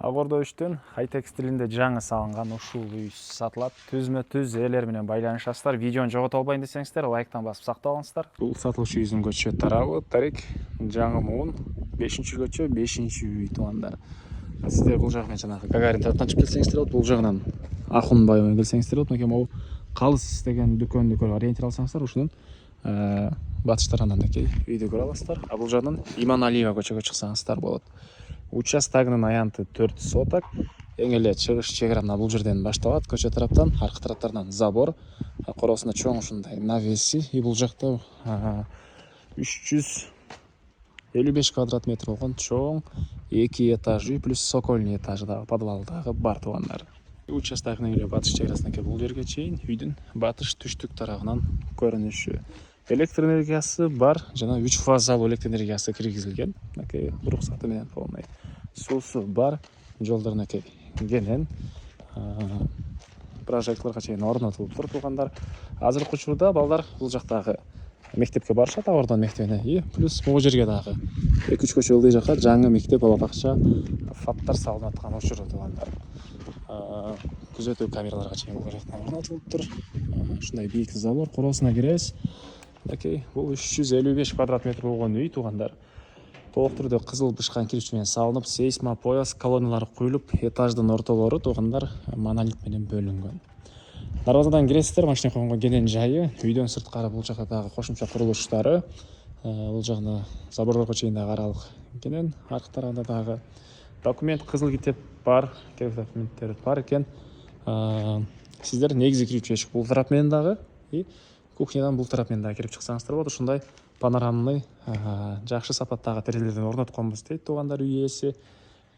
Агордо үчтөн Хайтек стилинде жаңы салынган ушул үй сатылат. Түзмө-түз ээлер менен байланышасыздар. Видеону жогото албайын десеңиздер, лайктан басып сактап алыңыздар. Бул сатылыш үйүбүздүн көчө тарабы Тарик жаңы муун 5-көчө 5-үй туугандар. Сиздер бул жагынан жанагы Гагарин тараптан чыгып келсеңиздер болот, бул жагынан Ахунбай менен келсеңиздер болот. Мынакей могу Калыс деген дүкөндү көрүп ориентир алсаңыздар, ушунун батыш тарабынан мынакей үйдү көрө аласыздар. А бул жагынан Иманалиева көчөгө чыксаңыздар болот. Участогунун аянты 4 соток. Эң эле чыгыш чек ара бул жерден башталат. Көчө тараптан, аркы тараптарынан забор, коросунда чоң ушундай навеси. И бул жакта 355 квадрат метр болгон чоң 2 этаж үй плюс сокольный этажы дагы, подвал дагы бар туугандар. Участогунун эле батыш чек арасынан бул жерге чейин үйдүн батыш түштүк тарабынан көрүнүшү. Электр энергиясы бар, жана 3 фазалуу электр энергиясы киргизилген. Мынакей уруксаты менен полный. Суусу бар, жолдор мынакей кенен. Прожекторлорго чейин орнотулуптур туугандар. Азыркы учурда балдар бул жактагы мектепке барышат, Агордон мектебине. И плюс бул жерге дагы 2-3 көчө ылдый жака жаңы мектеп, бала бакча, фаттар салынып аткан учуру туугандар. Күзөтүү камераларга чейин бул жактан орнотулуптур. Ушундай бийик забор, коросуна киребиз. Мынакей бул 355 квадрат метр болгон үй туугандар. Толук түрдө кызыл бышкан кирпич менен салынып, сейсма пояс колонналары куюлуп, этаждын ортолору туугандар монолит менен бөлүнгөн. Дарбазадан киресиздер, машина койгонго кенен жайы, үйдөн сырткары бул жакта дагы кошумча курулуштары, бул жагына заборлорго чейин дагы аралык кенен, аркы тарабында дагы документ, кызыл китеп бар, керек документтер бар экен. Сиздер негизи кирүүчү эшик бул тарап менен дагы, и кухнядан бул тарап менен дагы кирип чыксаңыздар болот. Ушундай панорамный, жакшы сапаттагы терезелерден орнотконбуз дейт туугандар үй ээси.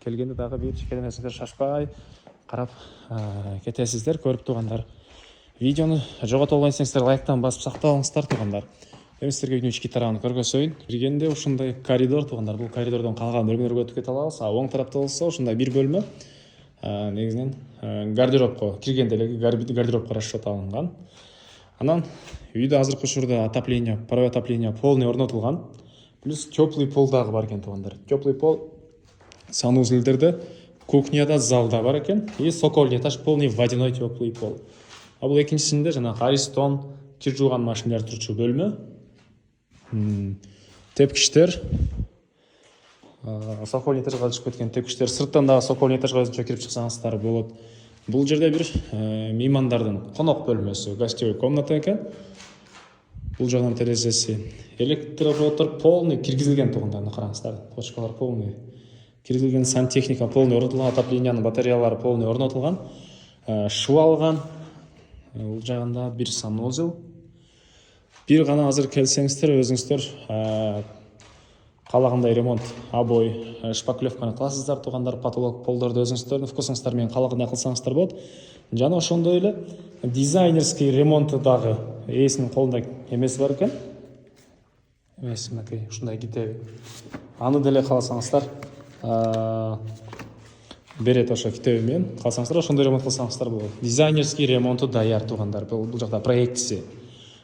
Келгенде дагы бир келемесиздер, шашпай карап кетесиздер, көрүп туугандар. Видеону жогото албайын десеңиздер, лайктан басып сактап алыңыздар туугандар. Эми сиздерге үйдүн ички тарабын көргөзөйүн. Киргенде ушундай коридор туугандар. Бул коридордон калган бөлмөлөргө өтүп кете алабыз. Оң тарапта болсо ушундай бир бөлмө негизинен гардеробко, киргенде эле гардеробко расчет алынган. Анан үйдө азыркы учурда отопление, паровой отопление полный орнотулган. Плюс теплый пол дагы бар экен туугандар. Теплый пол санузелдерде, кухняда, залда бар экен. И сокольный этаж полный водяной теплый пол. А бул экинчисинде жана Аристон, кир жууган машиналар турчу бөлмө. Тепкичтер, сокольный этажга чыгып кеткен тепкичтер, сырттан дагы сокольный этажга өзүнчө кирип чыксаңыздар болот. Бул жерде бир меймандардын конок бөлмөсү, гостевой комната экен. Бул жагынан терезеси, электропроводдор полный киргизилген туугандар, караңыздар, точкалар полный киргизилген, сантехника полный орнотулган, отоплениянын батареялары полный орнотулган, шу алган. Бул жагында бир санузел. Бир гана азыр келсеңиздер, өзүңүздөр каалагандай ремонт, обой, шпаклевканы кыласыздар туугандар, потолок полдорду өзүңүздөрдүн вкусуңуздар менен каалагандай кылсаңыздар болот. Жана ошондой эле дизайнерский ремонт дагы ээсинин колунда эмеси бар экен. Эмеси мынакей ушундай китеби. Аны деле кааласаңыздар берет, ошо китеби менен кааласаңыздар ошондой ремонт кылсаңыздар болот. Дизайнерский ремонту даяр туугандар. Бул жакта проектиси.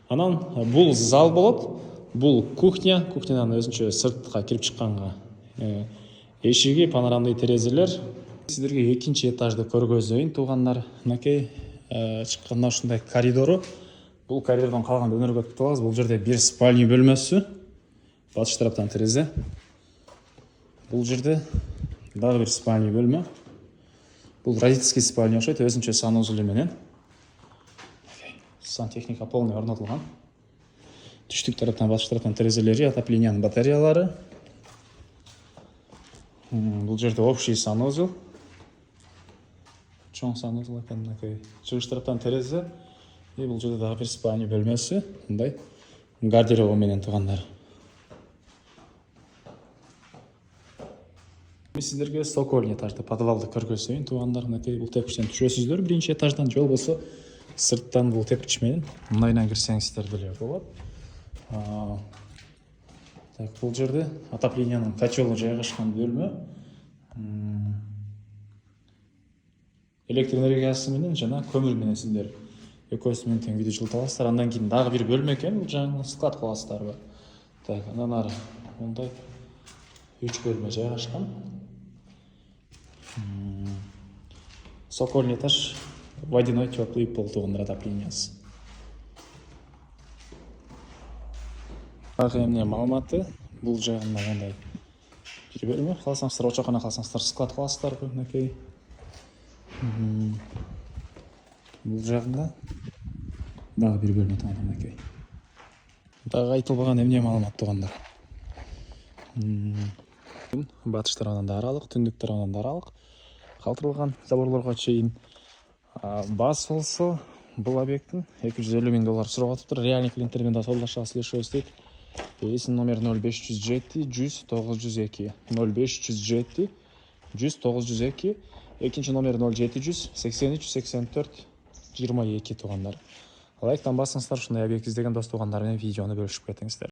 Анан бул зал болот. Бул кухня, кухнядан өзүнчө сыртка кирип чыкканга эшиги, панорамный терезелер. Сиздерге экинчи этажды көргөзөйүн туугандар. Мынакей чыкканда ушундай коридору. Бул коридордон калган өнөргө өтүп алабыз. Бул жерде бир спальня бөлмөсү, батыш тараптан терезе. Бул жерде дагы бир спальня бөлмө. Бул родительский спальня окшойт, өзүнчө санузелу менен. Сантехника полный орнотулган. Түштүк тараптан, батыш тараптан терезелери, отоплениянын батареялары. Бул жерде общий санузел. Чоң санузел экен, мынакей. Чыгыш тараптан терезе. И бул жерде дагы бир спальня бөлмөсү, мындай гардеробу менен туугандар. Сиздерге сокольный этажды, подвалды көргөзөйүн туугандар. Мынакей бул тепкичтен түшөсүздөр биринчи этаждан, же болбосо сырттан бул тепкич менен мындайынан кирсеңиздер деле болот. Так, бул жерде отоплениянын котелу жайгашкан бөлмө. Электр энергиясы менен жана көмүр менен сиздер экөөсү менен тең үйдү жылыта аласыздар. Андан кийин дагы бир бөлмө экен, бул жаңы склад кыласыздарбы. Так, андан ары мындай 3 бөлмө жайгашкан. Сокольный этаж, водяной теплый пол туғындыр отоплениясы. Emне маалыматы бұл жағында мындай бір бөлме, қаласаңыздар очақана, қаласаңыздар склад қыласыздар мінекей. Бұл жағында дағы бір бөлме туғанда мінекей. Дағы айтылбаған эмне маалымат туғандар. Батыш тарабынан да аралық, түндік тарабынан да аралық қалтырылған заборларға чейін. Бас болса бұл объекттің $250,000 сұрап атыптыр. Реальный клиенттермен да солдаша слышуыз дейді. Есін номер 0507 100 902 0507 100 902, екінші номер 0700 83 84 22 туғандар. Лайктан басыңыздар, шындай объект іздеген дос туғандармен видеоны бөлішіп кетіңіздер.